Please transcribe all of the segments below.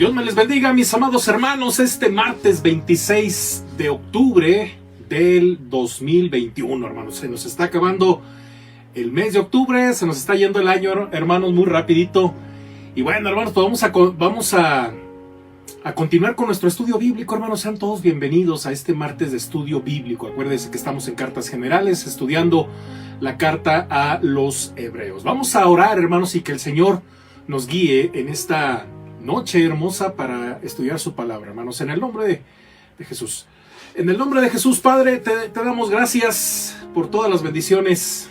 Dios me les bendiga, mis amados hermanos, este martes 26 de octubre del 2021, hermanos. Se nos está acabando el mes de octubre, se nos está yendo el año, hermanos, muy rapidito. Y bueno, hermanos, pues vamos a continuar con nuestro estudio bíblico, hermanos. Sean todos bienvenidos a este martes de estudio bíblico. Acuérdense que estamos en Cartas Generales, estudiando la carta a los Hebreos. Vamos a orar, hermanos, y que el Señor nos guíe en esta noche hermosa para estudiar su palabra, hermanos, en el nombre de Jesús. En el nombre de Jesús, Padre, te damos gracias por todas las bendiciones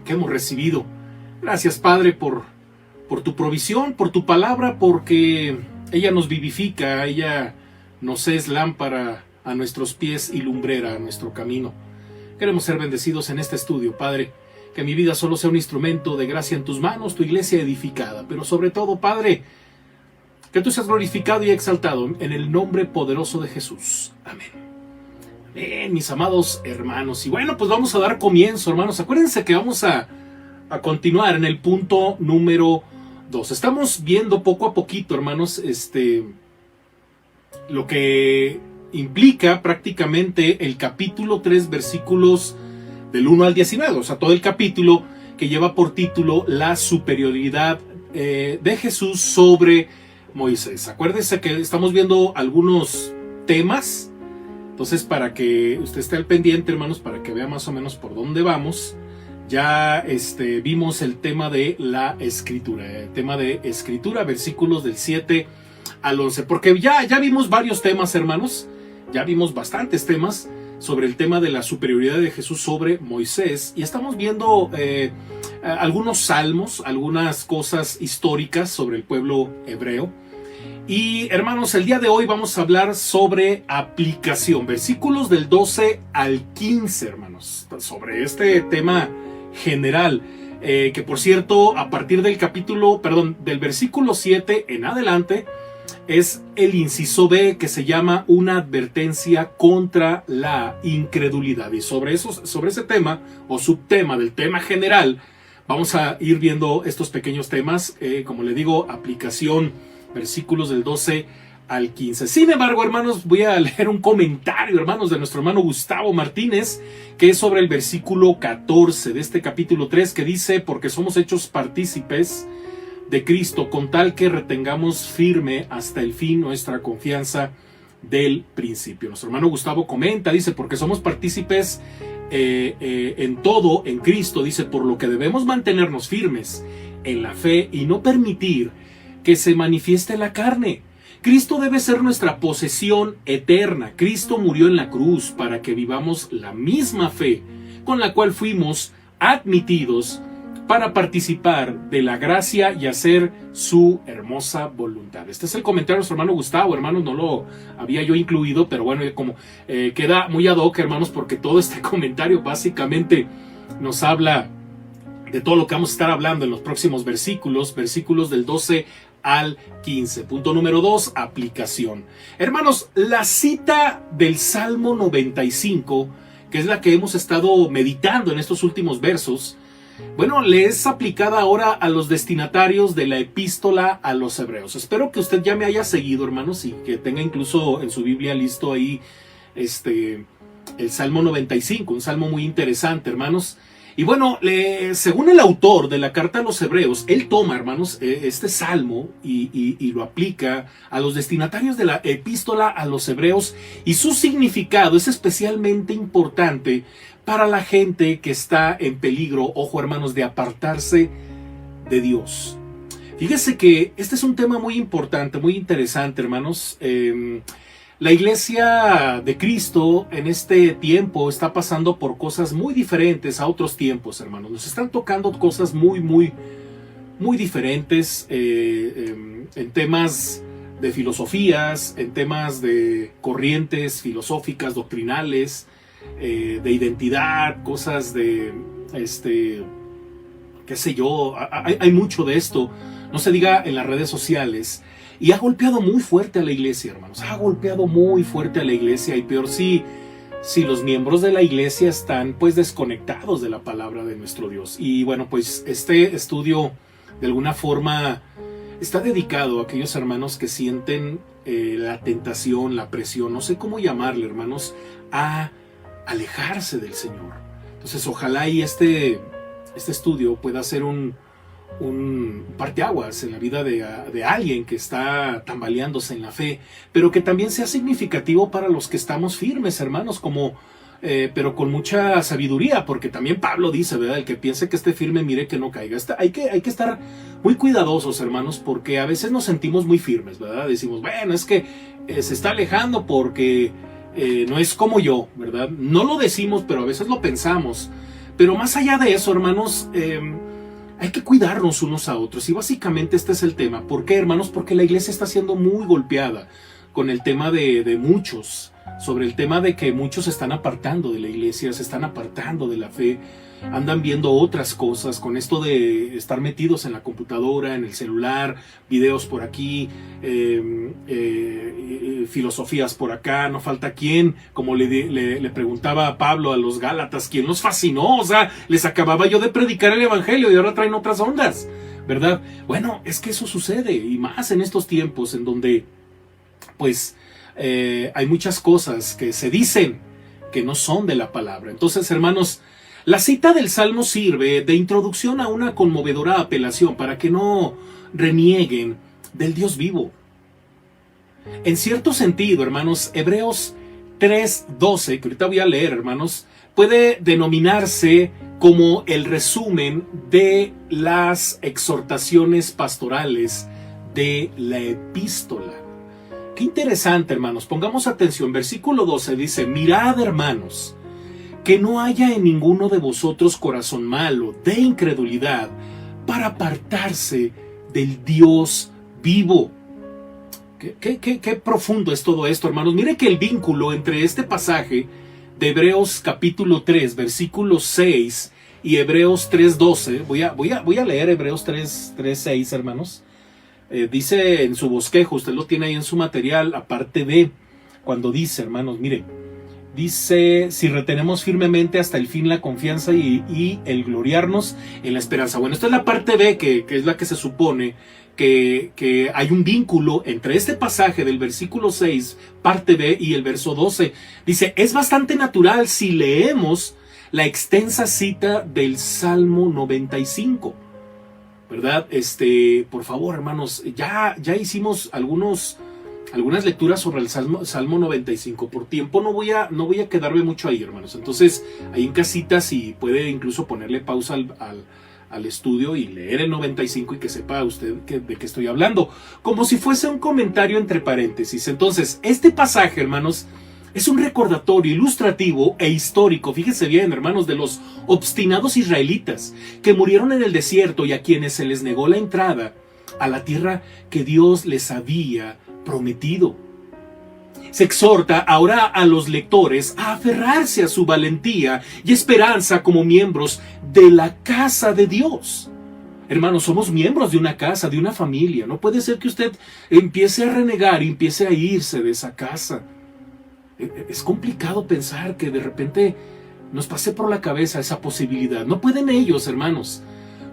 que hemos recibido. Gracias, Padre, por tu provisión, por tu palabra, porque ella nos vivifica, ella nos es lámpara a nuestros pies y lumbrera a nuestro camino. Queremos ser bendecidos en este estudio, Padre, que mi vida solo sea un instrumento de gracia en tus manos, tu iglesia edificada, pero sobre todo, Padre, que tú seas glorificado y exaltado en el nombre poderoso de Jesús. Amén. Amén, mis amados hermanos. Y bueno, pues vamos a dar comienzo, hermanos. Acuérdense que vamos a continuar en el punto número 2. Estamos viendo poco a poquito, hermanos, lo que implica prácticamente el capítulo 3, versículos del 1 al 19. O sea, todo el capítulo que lleva por título la superioridad de Jesús sobre Moisés. Acuérdense que estamos viendo algunos temas, entonces para que usted esté al pendiente, hermanos, para que vea más o menos por dónde vamos. Ya vimos el tema de la escritura, versículos del 7 al 11, porque ya vimos varios temas, hermanos, ya vimos bastantes temas sobre el tema de la superioridad de Jesús sobre Moisés, y estamos viendo algunos salmos, algunas cosas históricas sobre el pueblo hebreo. Y hermanos, el día de hoy vamos a hablar sobre aplicación, versículos del 12 al 15, hermanos, sobre este tema general, que por cierto, a partir del del versículo 7 en adelante, es el inciso B, que se llama una advertencia contra la incredulidad. Y sobre ese tema, o subtema del tema general, vamos a ir viendo estos pequeños temas, como le digo, aplicación, versículos del 12 al 15. Sin embargo, hermanos, voy a leer un comentario, hermanos, de nuestro hermano Gustavo Martínez, que es sobre el versículo 14 de este capítulo 3, que dice: porque somos hechos partícipes de Cristo, con tal que retengamos firme hasta el fin nuestra confianza del principio. Nuestro hermano Gustavo comenta, dice: porque somos partícipes en todo en Cristo, dice, por lo que debemos mantenernos firmes en la fe y no permitir que se manifieste la carne. Cristo debe ser nuestra posesión eterna. Cristo murió en la cruz para que vivamos la misma fe con la cual fuimos admitidos para participar de la gracia y hacer su hermosa voluntad. Este es el comentario de nuestro hermano Gustavo, hermanos, no lo había yo incluido, pero bueno, como queda muy ad hoc, hermanos, porque todo este comentario básicamente nos habla de todo lo que vamos a estar hablando en los próximos versículos del 12 al 15. Punto número 2, aplicación. Hermanos, la cita del Salmo 95, que es la que hemos estado meditando en estos últimos versos, bueno, le es aplicada ahora a los destinatarios de la epístola a los Hebreos. Espero que usted ya me haya seguido, hermanos, y que tenga incluso en su Biblia listo ahí el Salmo 95, un salmo muy interesante, hermanos. Y bueno, según el autor de la carta a los Hebreos, él toma, hermanos, este salmo y lo aplica a los destinatarios de la epístola a los Hebreos, y su significado es especialmente importante para la gente que está en peligro, ojo, hermanos, de apartarse de Dios. Fíjese que este es un tema muy importante, muy interesante, hermanos. La iglesia de Cristo en este tiempo está pasando por cosas muy diferentes a otros tiempos, hermanos. Nos están tocando cosas muy diferentes en temas de filosofías, en temas de corrientes filosóficas, doctrinales, de identidad, cosas de, qué sé yo, hay mucho de esto, no se diga en las redes sociales. Y ha golpeado muy fuerte a la iglesia, hermanos. Ha golpeado muy fuerte a la iglesia. Y peor si los miembros de la iglesia están pues desconectados de la palabra de nuestro Dios. Y bueno, pues este estudio de alguna forma está dedicado a aquellos hermanos que sienten la tentación, la presión, no sé cómo llamarle, hermanos, a alejarse del Señor. Entonces, ojalá y este estudio pueda ser un parteaguas en la vida de alguien que está tambaleándose en la fe, pero que también sea significativo para los que estamos firmes, hermanos, pero con mucha sabiduría, porque también Pablo dice, ¿verdad? El que piense que esté firme, mire que no caiga. Hay que estar muy cuidadosos, hermanos, porque a veces nos sentimos muy firmes, ¿verdad? Decimos, bueno, es que se está alejando porque no es como yo, ¿verdad? No lo decimos, pero a veces lo pensamos. Pero más allá de eso, hermanos, hay que cuidarnos unos a otros. Y básicamente este es el tema. ¿Por qué, hermanos? Porque la iglesia está siendo muy golpeada con el tema de muchos, sobre el tema de que muchos se están apartando de la iglesia, se están apartando de la fe, andan viendo otras cosas, con esto de estar metidos en la computadora, en el celular, videos por aquí, filosofías por acá, no falta quién, como le preguntaba a Pablo a los Gálatas, ¿quién los fascinó? O sea, les acababa yo de predicar el evangelio y ahora traen otras ondas, ¿verdad? Bueno, es que eso sucede, y más en estos tiempos en donde pues hay muchas cosas que se dicen que no son de la palabra. Entonces, hermanos, la cita del Salmo sirve de introducción a una conmovedora apelación para que no renieguen del Dios vivo. En cierto sentido, hermanos, Hebreos 3:12, que ahorita voy a leer, hermanos, puede denominarse como el resumen de las exhortaciones pastorales de la epístola. Qué interesante, hermanos, pongamos atención. Versículo 12 dice, mirad, hermanos, que no haya en ninguno de vosotros corazón malo de incredulidad para apartarse del Dios vivo. Qué profundo es todo esto, hermanos. Mire que el vínculo entre este pasaje de Hebreos capítulo 3, versículo 6 y Hebreos 3:12, voy a leer Hebreos 3:6, hermanos. Dice en su bosquejo, usted lo tiene ahí en su material, la parte B, cuando dice, hermanos, mire, dice, si retenemos firmemente hasta el fin la confianza y el gloriarnos en la esperanza. Bueno, esta es la parte B, que es la que se supone que hay un vínculo entre este pasaje del versículo 6, parte B, y el verso 12. Dice, es bastante natural si leemos la extensa cita del Salmo 95. ¿Verdad? Por favor, hermanos, ya hicimos algunas lecturas sobre el Salmo 95. Por tiempo no voy a quedarme mucho ahí, hermanos. Entonces, ahí en casita, si puede incluso ponerle pausa al estudio y leer el 95 y que sepa usted de qué estoy hablando. Como si fuese un comentario entre paréntesis. Entonces, este pasaje, hermanos, es un recordatorio ilustrativo e histórico, fíjense bien, hermanos, de los obstinados israelitas que murieron en el desierto y a quienes se les negó la entrada a la tierra que Dios les había prometido. Se exhorta ahora a los lectores a aferrarse a su valentía y esperanza como miembros de la casa de Dios. Hermanos, somos miembros de una casa, de una familia. No puede ser que usted empiece a renegar y empiece a irse de esa casa. Es complicado pensar que de repente nos pase por la cabeza esa posibilidad. No pueden ellos, hermanos,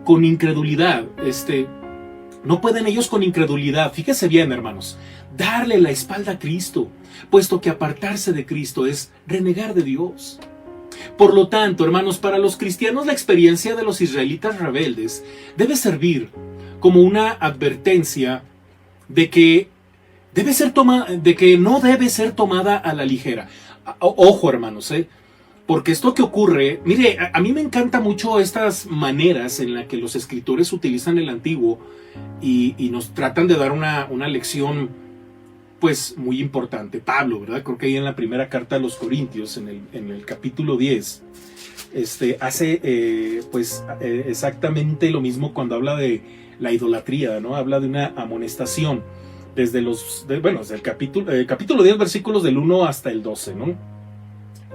con incredulidad, no pueden ellos con incredulidad, fíjese bien, hermanos, darle la espalda a Cristo, puesto que apartarse de Cristo es renegar de Dios. Por lo tanto, hermanos, para los cristianos la experiencia de los israelitas rebeldes debe servir como una advertencia de que no debe ser tomada a la ligera. Ojo, hermanos, porque esto que ocurre, mire, a mí me encanta mucho estas maneras en las que los escritores utilizan el Antiguo y nos tratan de dar una lección, pues, muy importante. Pablo, ¿verdad? Creo que ahí en la primera carta a los Corintios, en el capítulo 10, hace, exactamente lo mismo cuando habla de la idolatría, ¿no? Habla de una amonestación. Desde el capítulo 10, versículos del 1 hasta el 12, ¿no?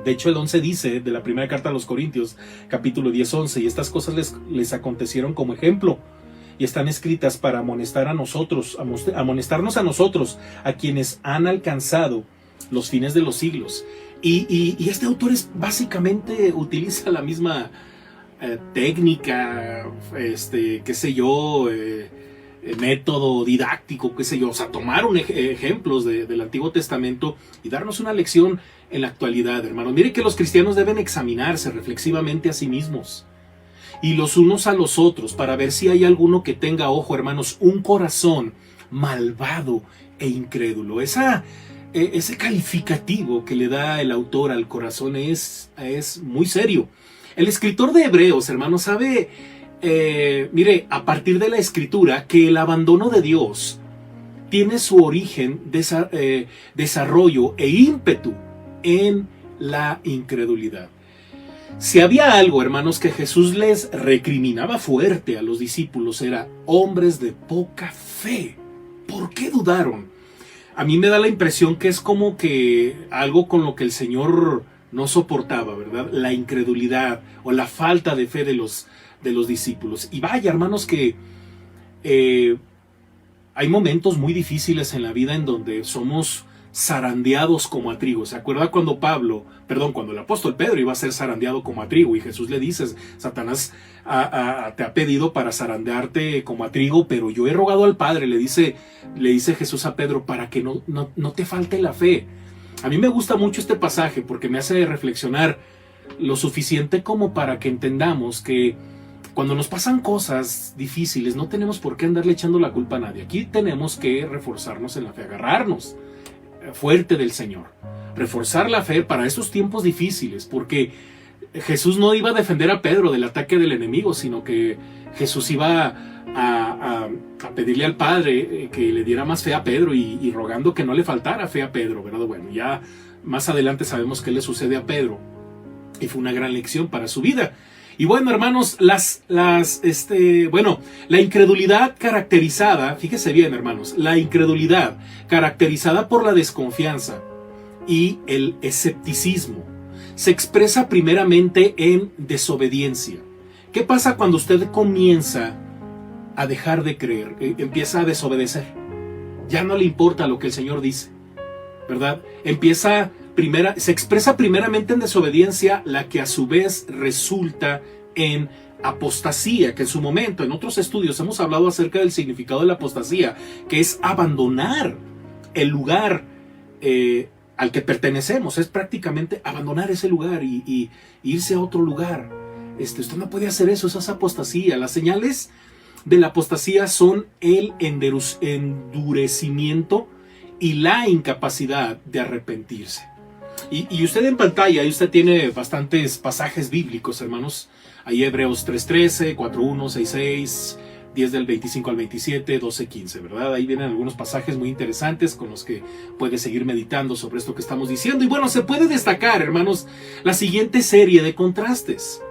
De hecho, el 11 dice, de la primera carta a los Corintios, capítulo 10, 11, y estas cosas les acontecieron como ejemplo, y están escritas para amonestarnos a nosotros, a quienes han alcanzado los fines de los siglos. Y este autor básicamente utiliza la misma técnica, qué sé yo, método didáctico, qué sé yo, o sea, tomar ejemplos del Antiguo Testamento y darnos una lección en la actualidad, hermanos. Mire que los cristianos deben examinarse reflexivamente a sí mismos y los unos a los otros para ver si hay alguno que tenga, ojo, hermanos, un corazón malvado e incrédulo. Ese calificativo que le da el autor al corazón es muy serio. El escritor de Hebreos, hermanos, sabe, mire, a partir de la escritura, que el abandono de Dios tiene su origen, desarrollo e ímpetu en la incredulidad. Si había algo, hermanos, que Jesús les recriminaba fuerte a los discípulos, era hombres de poca fe. ¿Por qué dudaron? A mí me da la impresión que es como que algo con lo que el Señor no soportaba, ¿verdad? La incredulidad o la falta de fe de los discípulos. Y vaya, hermanos, que hay momentos muy difíciles en la vida en donde somos zarandeados como a trigo. ¿Se acuerda cuando cuando el apóstol Pedro iba a ser zarandeado como a trigo y Jesús le dice, Satanás te ha pedido para zarandearte como a trigo, pero yo he rogado al Padre, le dice Jesús a Pedro, para que no te falte la fe. A mí me gusta mucho este pasaje porque me hace reflexionar lo suficiente como para que entendamos que cuando nos pasan cosas difíciles no tenemos por qué andarle echando la culpa a nadie. Aquí tenemos que reforzarnos en la fe, agarrarnos fuerte del Señor, reforzar la fe para esos tiempos difíciles, porque Jesús no iba a defender a Pedro del ataque del enemigo, sino que Jesús iba a pedirle al Padre que le diera más fe a Pedro y rogando que no le faltara fe a Pedro, ¿verdad? Bueno, ya más adelante sabemos qué le sucede a Pedro y fue una gran lección para su vida. Y bueno, hermanos, la incredulidad caracterizada, fíjese bien, hermanos, la incredulidad caracterizada por la desconfianza y el escepticismo se expresa primeramente en desobediencia. ¿Qué pasa cuando usted comienza a dejar de creer? Empieza a desobedecer. Ya no le importa lo que el Señor dice, ¿verdad? Se expresa primeramente en desobediencia, la que a su vez resulta en apostasía, que en su momento, en otros estudios, hemos hablado acerca del significado de la apostasía, que es abandonar el lugar al que pertenecemos. Es prácticamente abandonar ese lugar y irse a otro lugar. Usted no puede hacer eso, eso es apostasía. Las señales de la apostasía son el endurecimiento y la incapacidad de arrepentirse. Y usted en pantalla, ahí usted tiene bastantes pasajes bíblicos, hermanos. Ahí Hebreos 3:13, 4:1, 6:6, 10 del 25 al 27, 12:15, ¿verdad? Ahí vienen algunos pasajes muy interesantes con los que puede seguir meditando sobre esto que estamos diciendo. Y bueno, se puede destacar, hermanos, la siguiente serie de contrastes.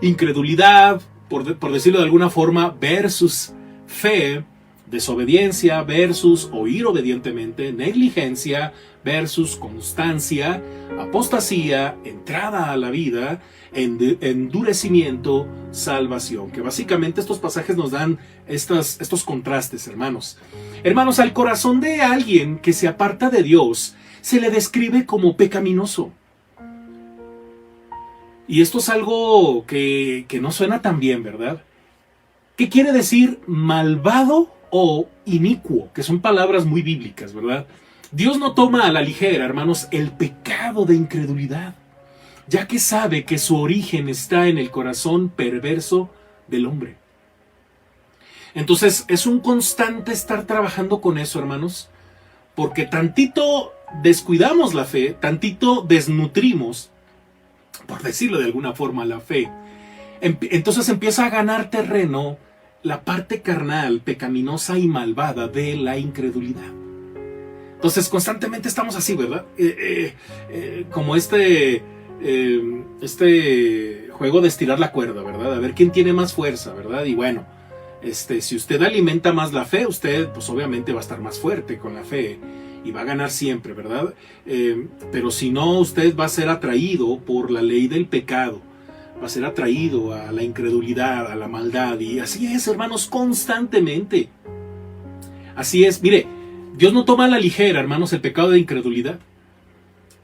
Incredulidad, por decirlo de alguna forma, versus fe. Desobediencia versus oír obedientemente, negligencia versus constancia, apostasía, entrada a la vida, endurecimiento, salvación. Que básicamente estos pasajes nos dan estos contrastes, hermanos. Hermanos, al corazón de alguien que se aparta de Dios se le describe como pecaminoso. Y esto es algo que no suena tan bien, ¿verdad? ¿Qué quiere decir malvado o inicuo? Que son palabras muy bíblicas, ¿verdad? Dios no toma a la ligera, hermanos, el pecado de incredulidad, ya que sabe que su origen está en el corazón perverso del hombre. Entonces, es un constante estar trabajando con eso, hermanos, porque tantito descuidamos la fe, tantito desnutrimos, por decirlo de alguna forma, la fe. Entonces empieza a ganar terreno la parte carnal, pecaminosa y malvada de la incredulidad. Entonces constantemente estamos así, ¿verdad? Como este juego de estirar la cuerda, ¿verdad? A ver quién tiene más fuerza, ¿verdad? Y bueno, si usted alimenta más la fe, usted pues obviamente va a estar más fuerte con la fe y va a ganar siempre, ¿verdad? Pero si no, usted va a ser atraído por la ley del pecado, va a ser atraído a la incredulidad, a la maldad, y así es, hermanos, constantemente. Así es, mire, Dios no toma a la ligera, hermanos, el pecado de incredulidad.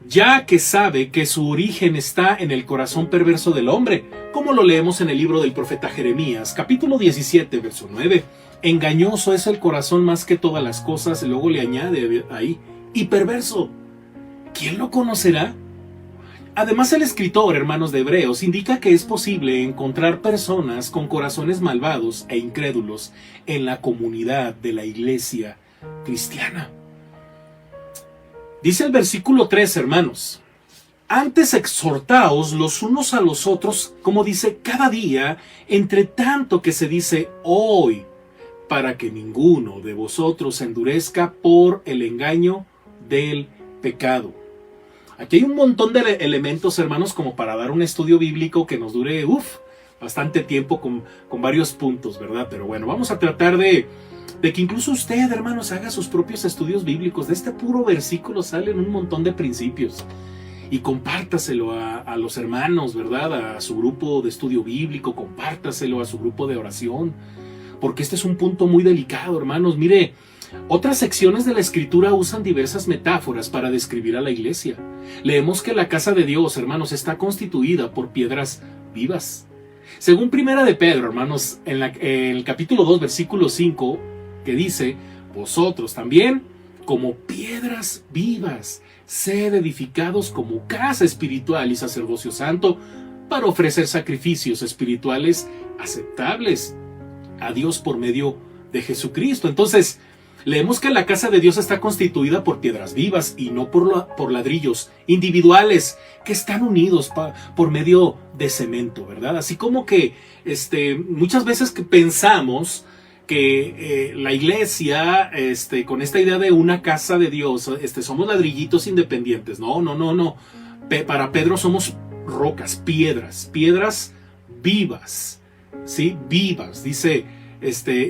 ya que sabe que su origen está en el corazón perverso del hombre, como lo leemos en el libro del profeta Jeremías, capítulo 17, verso 9. Engañoso es el corazón más que todas las cosas, y luego le añade ahí, y perverso. ¿Quién lo conocerá? Además, el escritor, hermanos de Hebreos, indica que es posible encontrar personas con corazones malvados e incrédulos en la comunidad de la iglesia cristiana. Dice el versículo 3, hermanos, antes exhortaos los unos a los otros, como dice, cada día, entre tanto que se dice hoy, para que ninguno de vosotros se endurezca por el engaño del pecado. Aquí hay un montón de elementos, hermanos, como para dar un estudio bíblico que nos dure, bastante tiempo con varios puntos, ¿verdad? Pero bueno, vamos a tratar de que incluso usted, hermanos, haga sus propios estudios bíblicos. De este puro versículo salen un montón de principios. Y compártaselo a los hermanos, ¿verdad? A su grupo de estudio bíblico, compártaselo a su grupo de oración. Porque este es un punto muy delicado, hermanos. Mire, otras secciones de la Escritura usan diversas metáforas para describir a la iglesia. Leemos que la casa de Dios, hermanos, está constituida por piedras vivas. Según Primera de Pedro, hermanos, en el capítulo 2, versículo 5, que dice, vosotros también, como piedras vivas, sed edificados como casa espiritual y sacerdocio santo, para ofrecer sacrificios espirituales aceptables a Dios por medio de Jesucristo. Entonces, leemos que la casa de Dios está constituida por piedras vivas y no por ladrillos individuales que están unidos por medio de cemento, ¿verdad? Así como que muchas veces que pensamos que la iglesia, con esta idea de una casa de Dios, somos ladrillitos independientes. No. Para Pedro somos rocas, piedras vivas, ¿sí? Vivas, dice.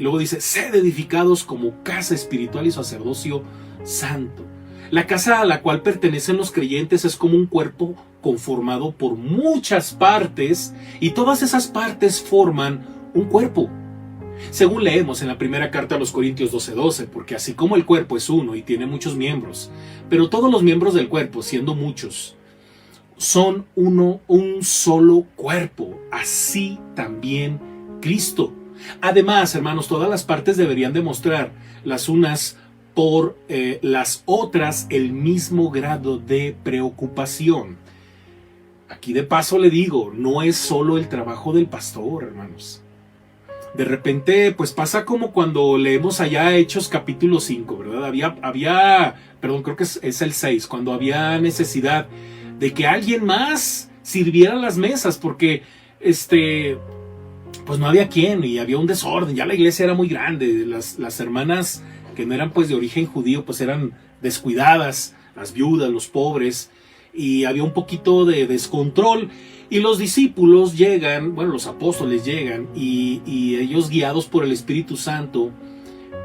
Luego dice, sed edificados como casa espiritual y sacerdocio santo. La casa a la cual pertenecen los creyentes es como un cuerpo conformado por muchas partes y todas esas partes forman un cuerpo. Según leemos en la primera carta a los Corintios 12:12, porque así como el cuerpo es uno y tiene muchos miembros, pero todos los miembros del cuerpo, siendo muchos, son un solo cuerpo, así también Cristo. Además, hermanos, todas las partes deberían demostrar las unas por las otras el mismo grado de preocupación. Aquí de paso le digo, no es solo el trabajo del pastor, hermanos. De repente, pues pasa como cuando leemos allá Hechos capítulo 5, ¿verdad? Creo que es el 6, cuando había necesidad de que alguien más sirviera las mesas, porque pues no había quien y había un desorden, ya la iglesia era muy grande, las hermanas que no eran pues de origen judío pues eran descuidadas, las viudas, los pobres, y había un poquito de descontrol, y los discípulos llegan, los apóstoles llegan, y ellos guiados por el Espíritu Santo,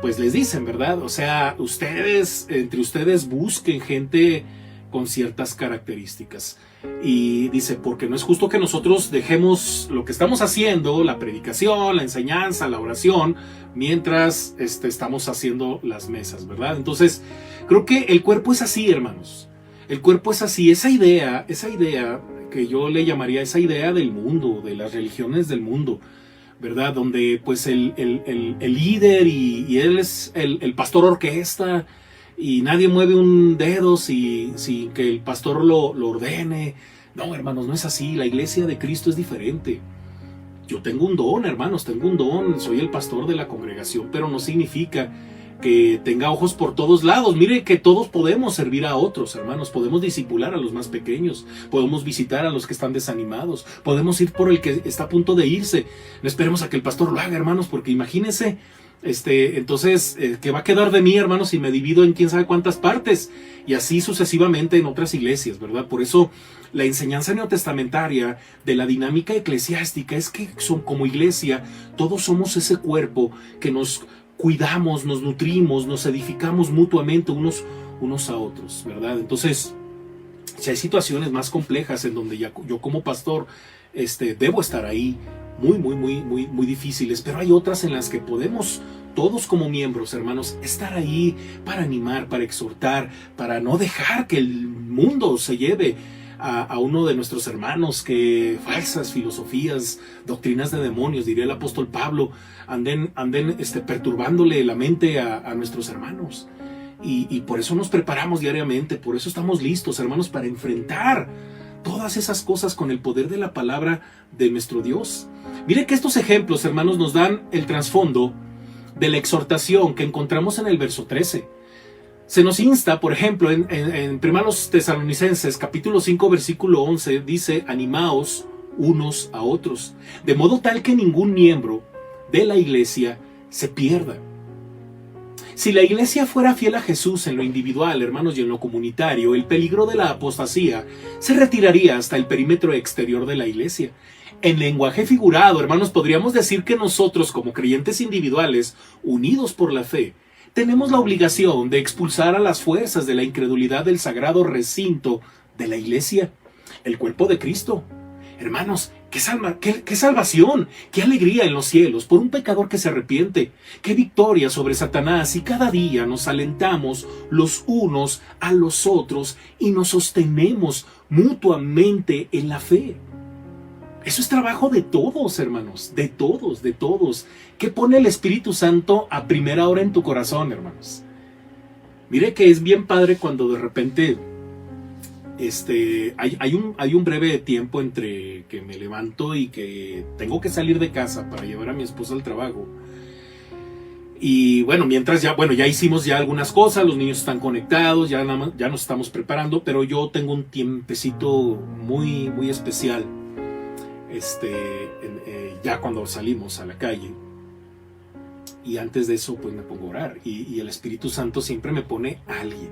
pues les dicen, ¿verdad? O sea, entre ustedes busquen gente con ciertas características. Y dice, porque no es justo que nosotros dejemos lo que estamos haciendo, la predicación, la enseñanza, la oración, mientras estamos haciendo las mesas, ¿verdad? Entonces, creo que el cuerpo es así, hermanos. El cuerpo es así, esa idea que yo le llamaría esa idea del mundo, de las religiones del mundo, ¿verdad? Donde pues el líder y él es el pastor orquesta, y nadie mueve un dedo sin que el pastor lo ordene. No, hermanos, no es así. La iglesia de Cristo es diferente. Yo tengo un don, hermanos, soy el pastor de la congregación, pero no significa que tenga ojos por todos lados. Mire que todos podemos servir a otros, hermanos, podemos discipular a los más pequeños, podemos visitar a los que están desanimados, podemos ir por el que está a punto de irse. No esperemos a que el pastor lo haga, hermanos, porque imagínense, entonces, ¿qué va a quedar de mí, hermanos, si me divido en quién sabe cuántas partes? Y así sucesivamente en otras iglesias, ¿verdad? Por eso la enseñanza neotestamentaria de la dinámica eclesiástica es que como iglesia todos somos ese cuerpo que nos cuidamos, nos nutrimos, nos edificamos mutuamente unos a otros, ¿verdad? Entonces, si hay situaciones más complejas en donde yo como pastor debo estar ahí, muy difíciles, pero hay otras en las que podemos todos como miembros, hermanos, estar ahí para animar, para exhortar, para no dejar que el mundo se lleve a uno de nuestros hermanos, que falsas filosofías, doctrinas de demonios, diría el apóstol Pablo, anden perturbándole la mente a nuestros hermanos. Y por eso nos preparamos diariamente, por eso estamos listos, hermanos, para enfrentar todas esas cosas con el poder de la palabra de nuestro Dios. Mire que estos ejemplos, hermanos, nos dan el trasfondo de la exhortación que encontramos en el verso 13. Se nos insta, por ejemplo, en Primeros Tesalonicenses, capítulo 5, versículo 11, dice: animaos unos a otros, de modo tal que ningún miembro de la iglesia se pierda. Si la iglesia fuera fiel a Jesús en lo individual, hermanos, y en lo comunitario, el peligro de la apostasía se retiraría hasta el perímetro exterior de la iglesia. En lenguaje figurado, hermanos, podríamos decir que nosotros, como creyentes individuales, unidos por la fe, tenemos la obligación de expulsar a las fuerzas de la incredulidad del sagrado recinto de la iglesia, el cuerpo de Cristo. Hermanos, qué salvación, qué alegría en los cielos por un pecador que se arrepiente, qué victoria sobre Satanás, y cada día nos alentamos los unos a los otros y nos sostenemos mutuamente en la fe. Eso es trabajo de todos, hermanos, de todos. ¿Qué pone el Espíritu Santo a primera hora en tu corazón, hermanos? Mire que es bien padre cuando de repente hay un breve tiempo entre que me levanto y que tengo que salir de casa para llevar a mi esposa al trabajo. Y bueno, mientras ya hicimos ya algunas cosas, los niños están conectados, ya nos estamos preparando, pero yo tengo un tiempecito muy, muy especial. Ya cuando salimos a la calle, y antes de eso pues me pongo a orar, y el Espíritu Santo siempre me pone a alguien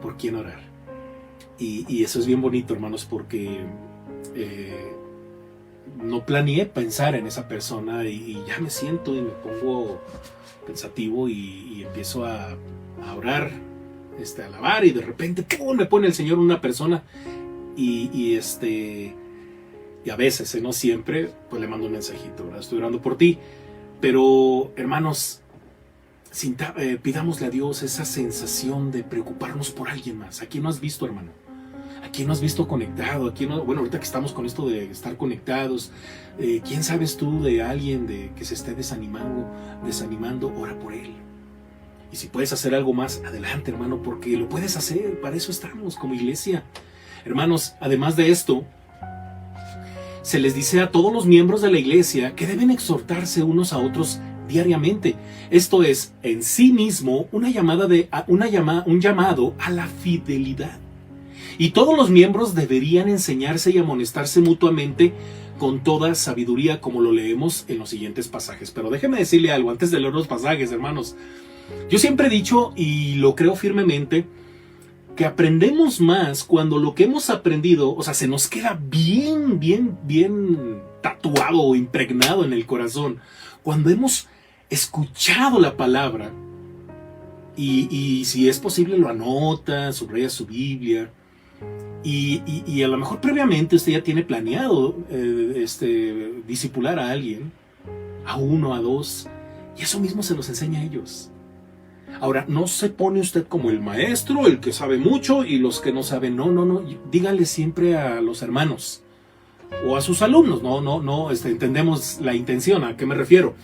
por quien orar, y eso es bien bonito, hermanos, porque no planeé pensar en esa persona, y ya me siento y me pongo pensativo y empiezo a orar, a alabar, y de repente ¡pum!, me pone el Señor una persona, y a veces, no siempre, pues le mando un mensajito, ¿verdad? Estoy orando por ti. Pero, hermanos, pidámosle a Dios esa sensación de preocuparnos por alguien más. ¿A quién no has visto, hermano? ¿A quién no has visto conectado? Bueno, ahorita que estamos con esto de estar conectados, ¿quién sabes tú de alguien que se esté desanimando? Ora por él. Y si puedes hacer algo más, adelante, hermano, porque lo puedes hacer. Para eso estamos como iglesia. Hermanos, además de esto, se les dice a todos los miembros de la iglesia que deben exhortarse unos a otros diariamente. Esto es, en sí mismo, un llamado a la fidelidad. Y todos los miembros deberían enseñarse y amonestarse mutuamente con toda sabiduría, como lo leemos en los siguientes pasajes. Pero déjeme decirle algo antes de leer los pasajes, hermanos. Yo siempre he dicho, y lo creo firmemente, que aprendemos más cuando lo que hemos aprendido, o sea, se nos queda bien tatuado o impregnado en el corazón. Cuando hemos escuchado la palabra y si es posible lo anota, subraya su Biblia, y a lo mejor previamente usted ya tiene planeado discipular a alguien, a uno, a dos, y eso mismo se los enseña a ellos. Ahora, no se pone usted como el maestro, el que sabe mucho, y los que no saben. No. Dígale siempre a los hermanos o a sus alumnos. No. Entendemos la intención, a qué me refiero.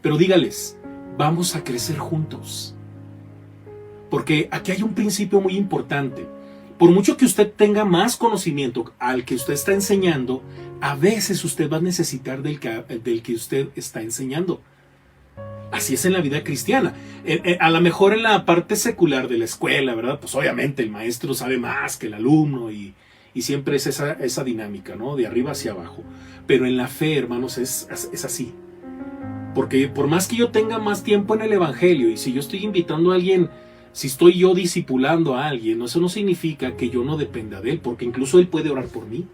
Pero dígales, vamos a crecer juntos. Porque aquí hay un principio muy importante. Por mucho que usted tenga más conocimiento al que usted está enseñando, a veces usted va a necesitar del que usted está enseñando. Así es en la vida cristiana. A lo mejor en la parte secular de la escuela, ¿verdad? Pues obviamente el maestro sabe más que el alumno y siempre es esa dinámica, ¿no? De arriba hacia abajo. Pero en la fe, hermanos, es así. Porque por más que yo tenga más tiempo en el evangelio, y si yo estoy invitando a alguien, si estoy yo discipulando a alguien, eso no significa que yo no dependa de él, porque incluso él puede orar por mí.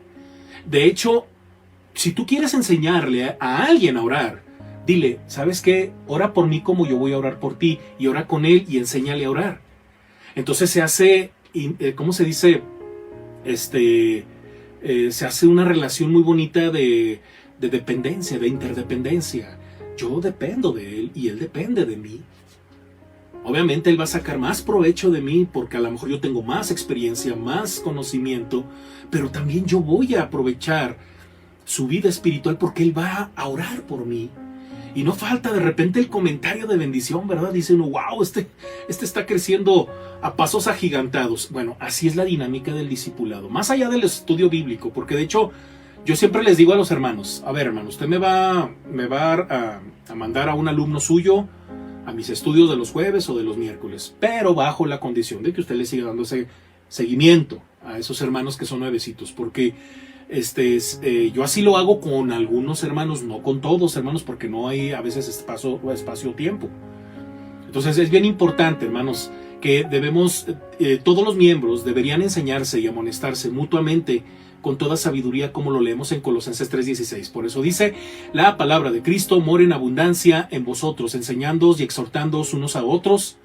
De hecho, si tú quieres enseñarle a alguien a orar, dile, ¿sabes qué? Ora por mí como yo voy a orar por ti, y ora con él y enséñale a orar. Entonces se hace, ¿cómo se dice? Se hace una relación muy bonita de dependencia, de interdependencia, yo dependo de Él y Él depende de mí. Obviamente Él va a sacar más provecho de mí porque a lo mejor yo tengo más experiencia, más conocimiento, pero también yo voy a aprovechar su vida espiritual porque Él va a orar por mí. Y no falta de repente el comentario de bendición, ¿verdad? Dice uno, wow, este está creciendo a pasos agigantados. Bueno, así es la dinámica del discipulado. Más allá del estudio bíblico, porque de hecho yo siempre les digo a los hermanos, a ver hermano, usted me va a mandar a un alumno suyo a mis estudios de los jueves o de los miércoles, pero bajo la condición de que usted le siga dando ese seguimiento a esos hermanos que son nuevecitos, porque yo así lo hago con algunos hermanos, no con todos hermanos, porque no hay a veces espacio-tiempo. Entonces es bien importante, hermanos, que todos los miembros deberían enseñarse y amonestarse mutuamente con toda sabiduría, como lo leemos en Colosenses 3:16. Por eso dice, la palabra de Cristo mora en abundancia en vosotros, enseñándoos y exhortándoos unos a otros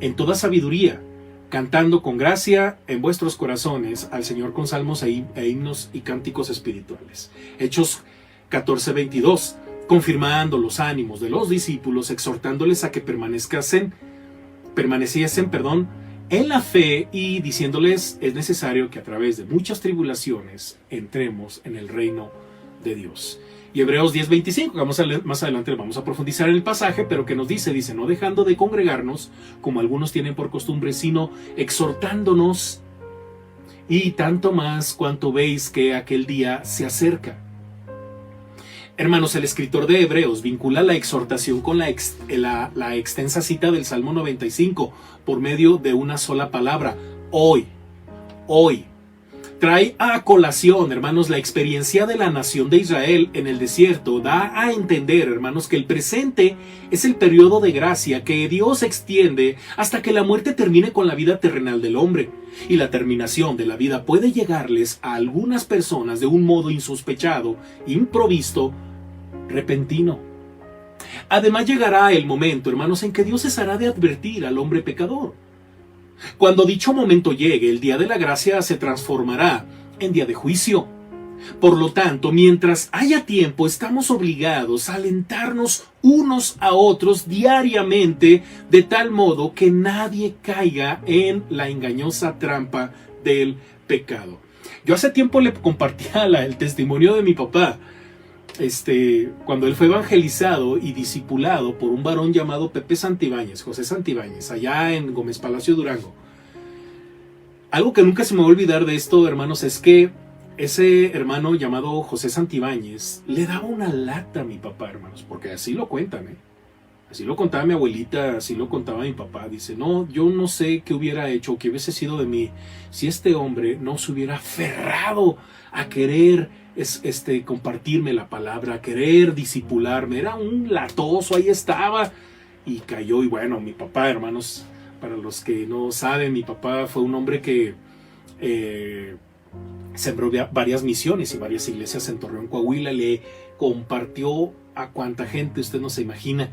en toda sabiduría, cantando con gracia en vuestros corazones al Señor con salmos e himnos y cánticos espirituales. Hechos 14:22, confirmando los ánimos de los discípulos, exhortándoles a que permaneciesen, en la fe y diciéndoles, es necesario que a través de muchas tribulaciones entremos en el reino de Dios. Y Hebreos 10:25, que más adelante vamos a profundizar en el pasaje, pero que nos dice, no dejando de congregarnos, como algunos tienen por costumbre, sino exhortándonos, y tanto más cuanto veis que aquel día se acerca. Hermanos, el escritor de Hebreos vincula la exhortación con la extensa cita del Salmo 95 por medio de una sola palabra, hoy. Trae a colación, hermanos, la experiencia de la nación de Israel en el desierto. Da a entender, hermanos, que el presente es el periodo de gracia que Dios extiende hasta que la muerte termine con la vida terrenal del hombre. Y la terminación de la vida puede llegarles a algunas personas de un modo insospechado, improvisto, repentino. Además llegará el momento, hermanos, en que Dios cesará de advertir al hombre pecador. Cuando dicho momento llegue, el día de la gracia se transformará en día de juicio. Por lo tanto, mientras haya tiempo, estamos obligados a alentarnos unos a otros diariamente, de tal modo que nadie caiga en la engañosa trampa del pecado. Yo hace tiempo le compartía el testimonio de mi papá, cuando él fue evangelizado y discipulado por un varón llamado Pepe Santibáñez, José Santibáñez, allá en Gómez Palacio, Durango. Algo que nunca se me va a olvidar de esto, hermanos, es que ese hermano llamado José Santibáñez le daba una lata a mi papá, hermanos, porque así lo cuentan, así lo contaba mi abuelita, así lo contaba mi papá. Dice, no, yo no sé qué hubiera hecho, qué hubiese sido de mí si este hombre no se hubiera aferrado a querer compartirme la palabra, a querer disipularme. Era un latoso, ahí estaba, y cayó. Y bueno, mi papá, hermanos, para los que no saben, mi papá fue un hombre que sembró varias misiones y varias iglesias en Torreón, Coahuila. Le compartió a cuanta gente usted no se imagina.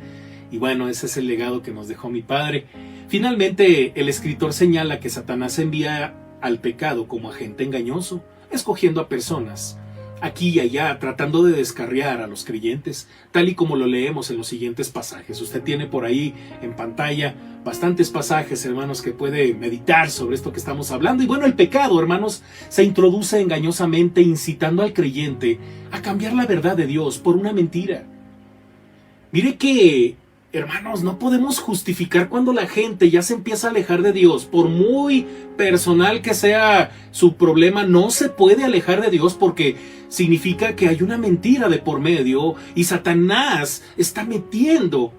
Y bueno, ese es el legado que nos dejó mi padre. Finalmente, el escritor señala que Satanás envía al pecado como agente engañoso, escogiendo a personas aquí y allá, tratando de descarriar a los creyentes, tal y como lo leemos en los siguientes pasajes. Usted tiene por ahí en pantalla bastantes pasajes, hermanos, que puede meditar sobre esto que estamos hablando. Y bueno, el pecado, hermanos, se introduce engañosamente, incitando al creyente a cambiar la verdad de Dios por una mentira. Mire que, hermanos, no podemos justificar cuando la gente ya se empieza a alejar de Dios. Por muy personal que sea su problema, no se puede alejar de Dios porque significa que hay una mentira de por medio y Satanás está metiendo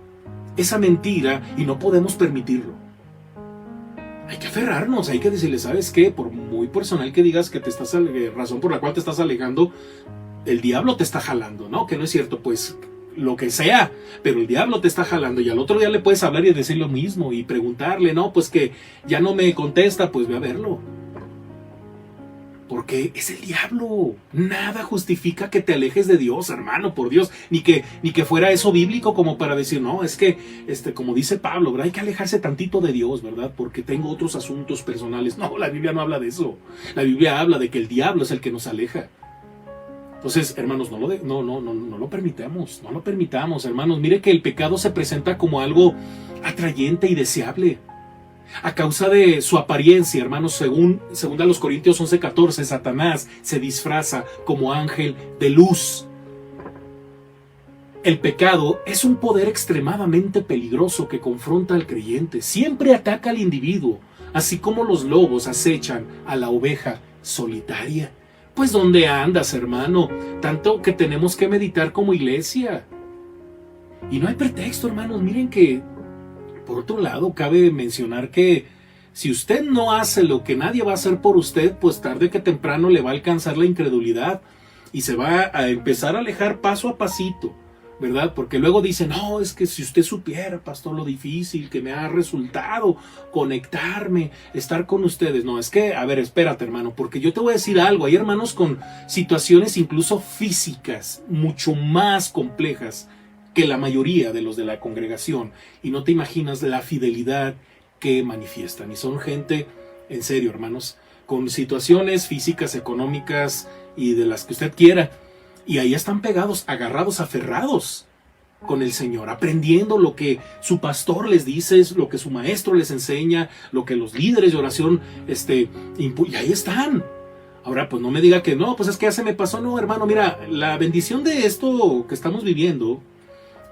esa mentira y no podemos permitirlo. Hay que aferrarnos, hay que decirle, ¿sabes qué? Por muy personal que digas que razón por la cual te estás alejando, el diablo te está jalando, ¿no? Que no es cierto, pues lo que sea, pero el diablo te está jalando, y al otro día le puedes hablar y decir lo mismo y preguntarle, no, pues que ya no me contesta, pues ve a verlo, porque es el diablo. Nada justifica que te alejes de Dios, hermano, por Dios, ni que fuera eso bíblico como para decir, no, es que, como dice Pablo, ¿verdad? Hay que alejarse tantito de Dios, ¿verdad? Porque tengo otros asuntos personales. No, la Biblia no habla de eso. La Biblia habla de que el diablo es el que nos aleja. Entonces, hermanos, no lo permitamos, no lo permitamos, hermanos. Mire que el pecado se presenta como algo atrayente y deseable. A causa de su apariencia, hermanos, según a los Corintios 11:14, Satanás se disfraza como ángel de luz. El pecado es un poder extremadamente peligroso que confronta al creyente. Siempre ataca al individuo, así como los lobos acechan a la oveja solitaria. Pues ¿dónde andas, hermano? Tanto que tenemos que meditar como iglesia. Y no hay pretexto, hermanos. Miren que, por otro lado, cabe mencionar que si usted no hace lo que nadie va a hacer por usted, pues tarde que temprano le va a alcanzar la incredulidad y se va a empezar a alejar paso a pasito, ¿verdad? Porque luego dicen, no, es que si usted supiera, pastor, lo difícil que me ha resultado conectarme, estar con ustedes. No, es que, a ver, espérate, hermano, porque yo te voy a decir algo. Hay hermanos con situaciones incluso físicas mucho más complejas que la mayoría de los de la congregación, y no te imaginas la fidelidad que manifiestan. Y son gente, en serio, hermanos, con situaciones físicas, económicas y de las que usted quiera. Y ahí están pegados, agarrados, aferrados con el Señor, aprendiendo lo que su pastor les dice, lo que su maestro les enseña, lo que los líderes de oración y ahí están. Ahora, pues no me diga que no, pues es que ya se me pasó. No, hermano, mira, la bendición de esto que estamos viviendo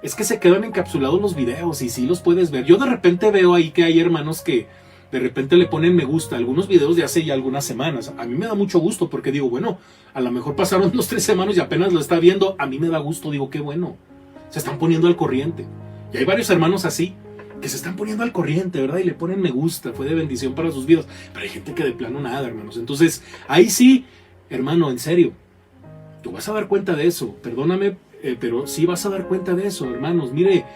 es que se quedan encapsulados los videos y sí los puedes ver. Yo de repente veo ahí que hay hermanos que de repente le ponen me gusta a algunos videos de hace ya algunas semanas. A mí me da mucho gusto porque digo, bueno, a lo mejor pasaron 2 o 3 semanas y apenas lo está viendo. A mí me da gusto, digo, qué bueno. Se están poniendo al corriente. Y hay varios hermanos así que se están poniendo al corriente, ¿verdad? Y le ponen me gusta, fue de bendición para sus videos. Pero hay gente que de plano nada, hermanos. Entonces, ahí sí, hermano, en serio, tú vas a dar cuenta de eso. Perdóname, pero sí vas a dar cuenta de eso, hermanos. Mire,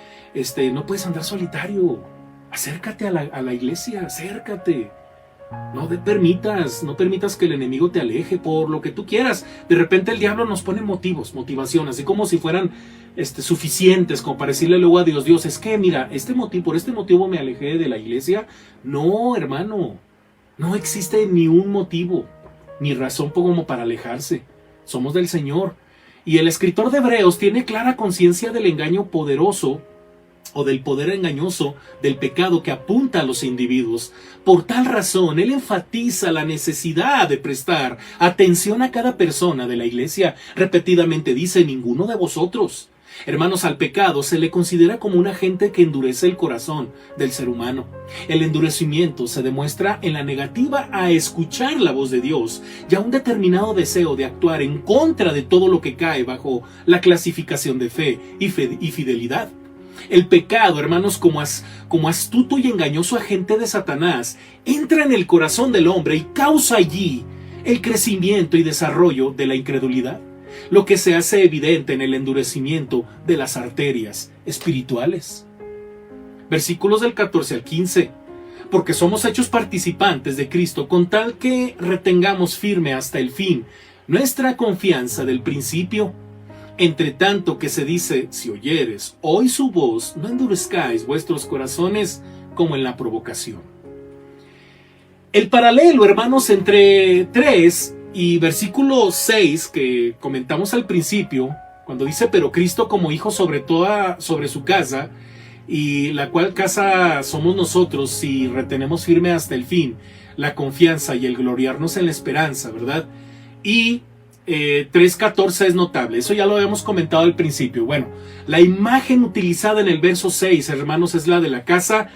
no puedes andar solitario. Acércate a la iglesia, acércate. No permitas que el enemigo te aleje por lo que tú quieras. De repente el diablo nos pone motivación, así como si fueran suficientes, como para decirle luego a Dios, Dios, es que mira, por este motivo me alejé de la iglesia. No, hermano, no existe ni un motivo, ni razón como para alejarse. Somos del Señor. Y el escritor de Hebreos tiene clara conciencia del engaño poderoso o del poder engañoso del pecado que apunta a los individuos. Por tal razón, él enfatiza la necesidad de prestar atención a cada persona de la iglesia. Repetidamente dice, ninguno de vosotros. Hermanos, al pecado se le considera como un agente que endurece el corazón del ser humano. El endurecimiento se demuestra en la negativa a escuchar la voz de Dios y a un determinado deseo de actuar en contra de todo lo que cae bajo la clasificación de fe y fidelidad. El pecado, hermanos, como astuto y engañoso agente de Satanás, entra en el corazón del hombre y causa allí el crecimiento y desarrollo de la incredulidad, lo que se hace evidente en el endurecimiento de las arterias espirituales. Versículos del 14 al 15. Porque somos hechos participantes de Cristo con tal que retengamos firme hasta el fin nuestra confianza del principio. Entre tanto que se dice, si oyeres hoy su voz, no endurezcáis vuestros corazones como en la provocación. El paralelo, hermanos, entre 3 y versículo 6 que comentamos al principio, cuando dice, pero Cristo como hijo sobre su casa, y la cual casa somos nosotros si retenemos firme hasta el fin la confianza y el gloriarnos en la esperanza, ¿verdad? Y 3.14 es notable, eso ya lo habíamos comentado al principio. Bueno, la imagen utilizada en el verso 6, hermanos, es la de la casa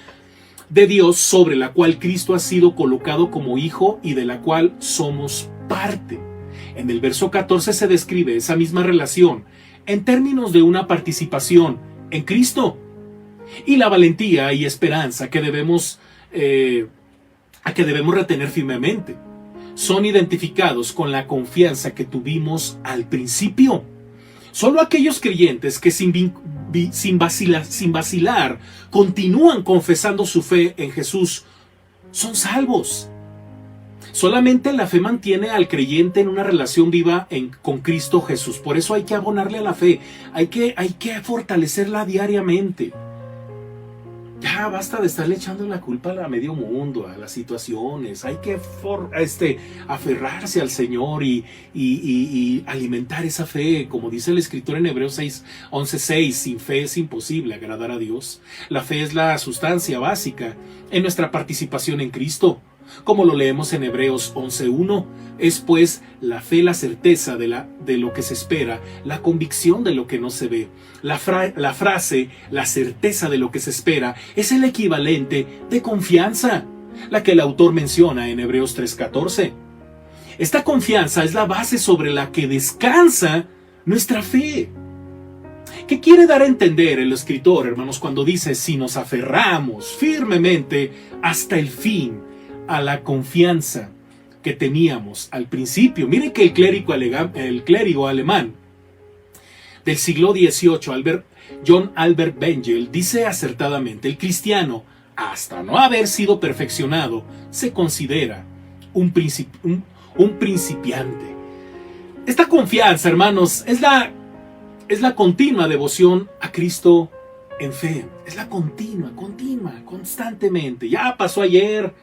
de Dios sobre la cual Cristo ha sido colocado como hijo y de la cual somos parte. En el verso 14 se describe esa misma relación en términos de una participación en Cristo y la valentía y esperanza que debemos retener firmemente. Son identificados con la confianza que tuvimos al principio. Solo aquellos creyentes que sin vacilar continúan confesando su fe en Jesús son salvos. Solamente la fe mantiene al creyente en una relación viva con Cristo Jesús. Por eso hay que abonarle a la fe, hay que fortalecerla diariamente. Ya basta de estarle echando la culpa a medio mundo, a las situaciones. Hay que aferrarse al Señor y alimentar esa fe. Como dice el escritor en Hebreos 11:6, sin fe es imposible agradar a Dios. La fe es la sustancia básica en nuestra participación en Cristo. Como lo leemos en Hebreos 11:1, es pues la fe la certeza de lo que se espera, la convicción de lo que no se ve. La frase, la certeza de lo que se espera, es el equivalente de confianza, la que el autor menciona en Hebreos 3:14. Esta confianza es la base sobre la que descansa nuestra fe. ¿Qué quiere dar a entender el escritor, hermanos, cuando dice si nos aferramos firmemente hasta el fin a la confianza que teníamos al principio? Miren que el clérigo alemán del siglo XVIII, John Albert Bengel, dice acertadamente: el cristiano, hasta no haber sido perfeccionado, se considera un principiante. Esta confianza, hermanos, es la continua devoción a Cristo en fe. Es la continua, constantemente. Ya pasó ayer,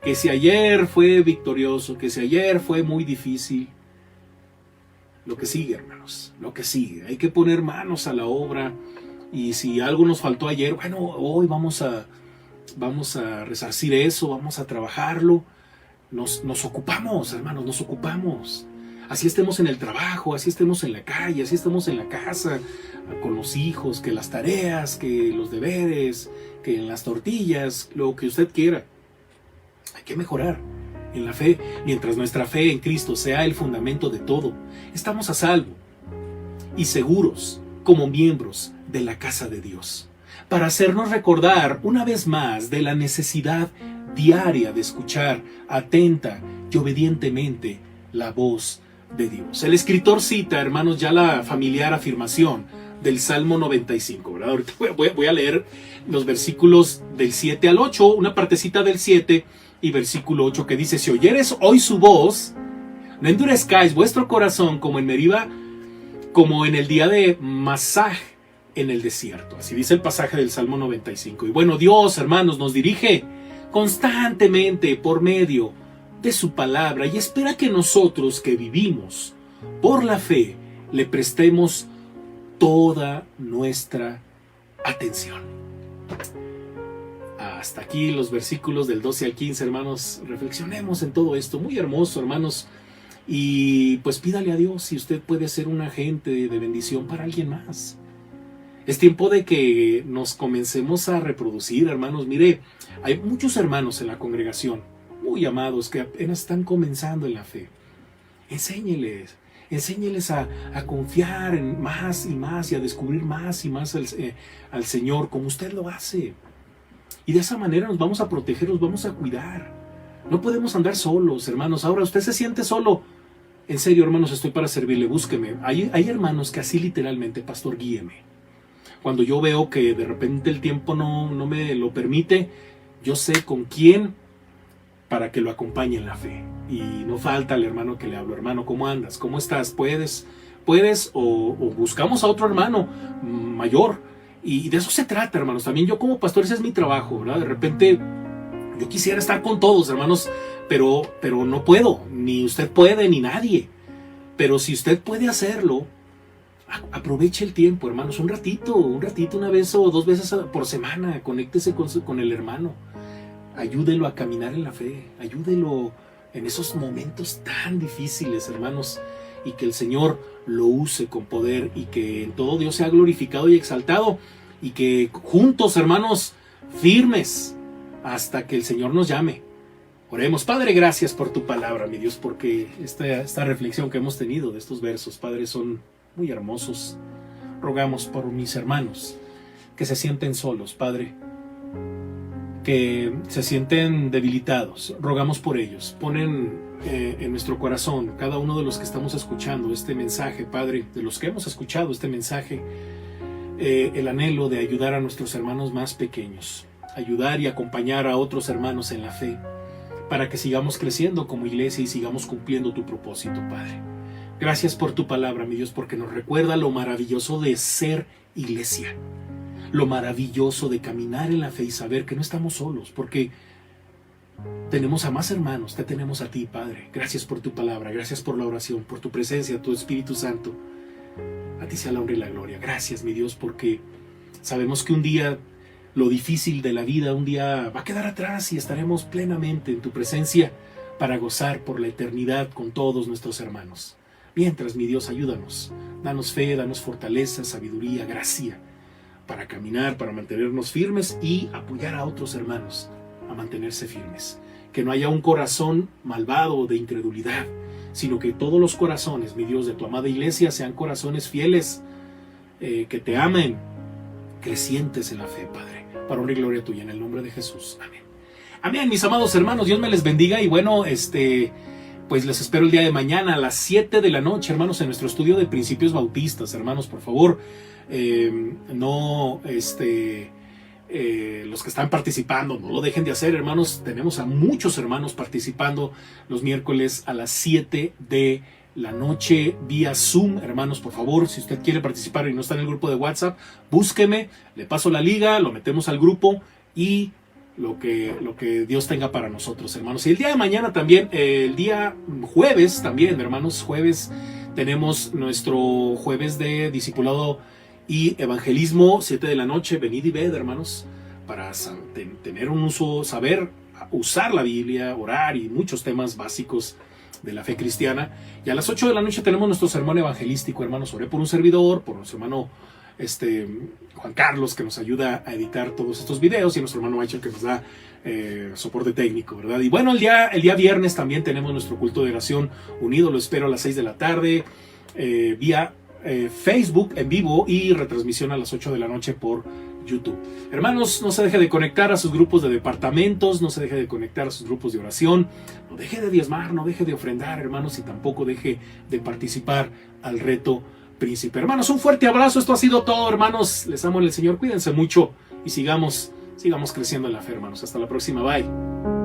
que si ayer fue victorioso, que si ayer fue muy difícil. Lo que sigue, hermanos, lo que sigue. Hay que poner manos a la obra. Y si algo nos faltó ayer, bueno, hoy vamos a resarcir eso, vamos a trabajarlo. Nos ocupamos, hermanos, nos ocupamos. Así estemos en el trabajo, así estemos en la calle, así estemos en la casa, con los hijos, que las tareas, que los deberes, que en las tortillas, lo que usted quiera. Hay que mejorar en la fe. Mientras nuestra fe en Cristo sea el fundamento de todo, estamos a salvo y seguros como miembros de la casa de Dios, para hacernos recordar una vez más de la necesidad diaria de escuchar atenta y obedientemente la voz de Dios. El escritor cita, hermanos, ya la familiar afirmación del Salmo 95, ¿verdad? Ahorita voy a leer los versículos del 7 al 8, una partecita del 7 y versículo 8, que dice: si oyeres hoy su voz, no endurezcáis vuestro corazón como en Meriba, como en el día de Masaj en el desierto. Así dice el pasaje del Salmo 95. Y bueno, Dios, hermanos, nos dirige constantemente por medio de su palabra y espera que nosotros, que vivimos por la fe, le prestemos toda nuestra atención. Hasta aquí los versículos del 12 al 15, hermanos. Reflexionemos en todo esto. Muy hermoso, hermanos. Y pues pídale a Dios si usted puede ser un agente de bendición para alguien más. Es tiempo de que nos comencemos a reproducir, hermanos. Mire, hay muchos hermanos en la congregación, muy amados, que apenas están comenzando en la fe. Enséñeles a confiar en más y más y a descubrir más y más al Señor como usted lo hace. Y de esa manera nos vamos a proteger, nos vamos a cuidar. No podemos andar solos, hermanos. Ahora, usted se siente solo. En serio, hermanos, estoy para servirle, búsqueme. Hay hermanos que así literalmente: pastor, guíeme. Cuando yo veo que de repente el tiempo no me lo permite, yo sé con quién para que lo acompañe en la fe. Y no falta el hermano que le hablo: hermano, ¿cómo andas? ¿Cómo estás? ¿Puedes? O buscamos a otro hermano mayor. Y de eso se trata, hermanos. También yo como pastor, ese es mi trabajo, ¿verdad? De repente yo quisiera estar con todos, hermanos, pero no puedo. Ni usted puede, ni nadie. Pero si usted puede hacerlo, aproveche el tiempo, hermanos. Un ratito, una vez o dos veces por semana. Conéctese con el hermano. Ayúdelo a caminar en la fe. Ayúdelo en esos momentos tan difíciles, hermanos. Y que el Señor lo use con poder y que en todo Dios sea glorificado y exaltado. Y que juntos, hermanos, firmes hasta que el Señor nos llame. Oremos. Padre, gracias por tu palabra, mi Dios, porque esta reflexión que hemos tenido de estos versos, Padre, son muy hermosos. Rogamos por mis hermanos que se sienten solos, Padre, que se sienten debilitados. Rogamos por ellos. Ponen en nuestro corazón, cada uno de los que estamos escuchando este mensaje, Padre, de los que hemos escuchado este mensaje, el anhelo de ayudar a nuestros hermanos más pequeños, ayudar y acompañar a otros hermanos en la fe, para que sigamos creciendo como iglesia y sigamos cumpliendo tu propósito, Padre. Gracias por tu palabra, mi Dios, porque nos recuerda lo maravilloso de ser iglesia, lo maravilloso de caminar en la fe y saber que no estamos solos, porque tenemos a más hermanos, te tenemos a ti, Padre. Gracias por tu palabra, gracias por la oración, por tu presencia, tu Espíritu Santo. A ti sea la honra y la gloria. Gracias, mi Dios, porque sabemos que un día lo difícil de la vida, un día va a quedar atrás y estaremos plenamente en tu presencia para gozar por la eternidad con todos nuestros hermanos. Mientras, mi Dios, ayúdanos. Danos fe, danos fortaleza, sabiduría, gracia para caminar, para mantenernos firmes y apoyar a otros hermanos a mantenerse firmes. Que no haya un corazón malvado de incredulidad, sino que todos los corazones, mi Dios, de tu amada iglesia sean corazones fieles, que te amen, crecientes en la fe, Padre. Para honra y gloria tuya, en el nombre de Jesús. Amén. Amén, mis amados hermanos, Dios me les bendiga y bueno, pues les espero el día de mañana a las 7 de la noche, hermanos, en nuestro estudio de Principios Bautistas. Hermanos, por favor, los que están participando, no lo dejen de hacer, hermanos. Tenemos a muchos hermanos participando los miércoles a las 7 de la noche vía Zoom. Hermanos, por favor, si usted quiere participar y no está en el grupo de WhatsApp, búsqueme, le paso la liga, lo metemos al grupo y lo que Dios tenga para nosotros, hermanos. Y el día de mañana también, el día jueves también, hermanos, jueves tenemos nuestro jueves de discipulado y evangelismo, 7 de la noche. Venid y ved, hermanos, para tener un uso, saber usar la Biblia, orar y muchos temas básicos de la fe cristiana. Y a las 8 de la noche tenemos nuestro sermón evangelístico, hermanos. Oré por un servidor, por nuestro hermano Juan Carlos, que nos ayuda a editar todos estos videos, y nuestro hermano Michael, que nos da soporte técnico, ¿verdad? Y bueno, el día viernes también tenemos nuestro culto de oración unido. Lo espero a las 6 de la tarde vía Facebook en vivo y retransmisión a las 8 de la noche por YouTube. Hermanos, no se deje de conectar a sus grupos de departamentos, no se deje de conectar a sus grupos de oración, no deje de diezmar, no deje de ofrendar, hermanos, y tampoco deje de participar al reto Príncipe. Hermanos, un fuerte abrazo. Esto ha sido todo, hermanos. Les amo en el Señor. Cuídense mucho y sigamos creciendo en la fe, hermanos. Hasta la próxima. Bye.